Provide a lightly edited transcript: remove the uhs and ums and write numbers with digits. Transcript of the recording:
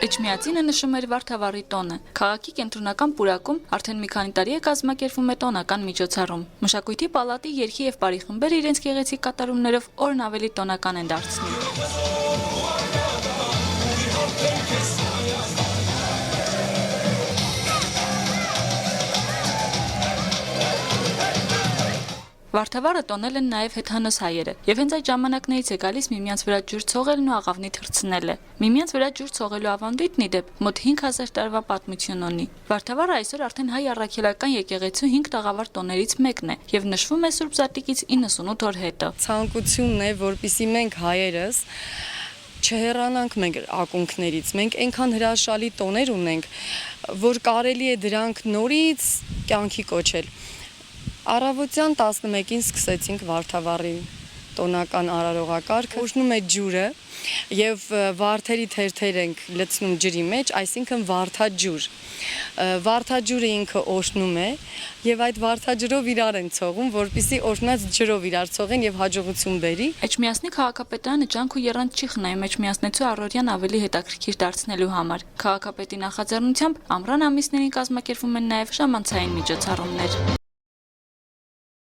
Էջմիածինը նշում էր Վարդավառի տոնը։ Քաղաքի կենտրոնական պուրակում արդեն մի քանի տարի է կազմակերպվում է տոնական միջոցառում։ Մշակույթի պալատի երգի եւ պարի խմբերը իրենց գեղեցիկ կատարումներով օրն ավելի տոնական են դարձնում։ Վարդավառը տոնել են նաև հեթանոս հայերը, եւ հենց այդ ժամանակներից է գալիս միմյանց վրա ջուր ցողելն ու աղավնի թռցնելը։ Միմյանց վրա ջուր ցողելու ավանդույթն ի դեպ մոտ 5000 տարվա պատմություն ունի։ Վարդավառը այսօր արդեն հայ առաքելական եկեղեցու 5 տաղավար տոներից մեկն է եւ նշվում է Սուրբ Զատիկից 98 օր հետո։ Ցանկությունն է, որպեսզի մենք հայերս չհեռանանք մեր ակունքներից, մենք այնքան հրաշալի տոներ ունենք, որ կարելի է դրանք նորից կյանքի կոչել։ Առավոտյան 11-ին սկսեցինք Վարդավառի տոնական արարողակարգը, օժնում է ջուրը եւ վարդերի թերթեր ենք լցնում ջրի մեջ, այսինքն վարդաջուր։ Վարդաջուրը ինքը օժնում է եւ այդ վարդաջրով իրար են ցողում, որպեսզի օժնած ջրով իրար ցողեն եւ հաջողություն բերի։ Էջմիածնի քաղաքապետարանը ջանք ու եռանդ չի խնայում Էջմիածնեցու առօրյան ավելի հետաքրքիր դարձնելու համար։ Քաղաքապետի նախաձեռնությամբ ամռան ամիսներին կազմակերպվում են նաեւ ժամանցային միջոցառումներ։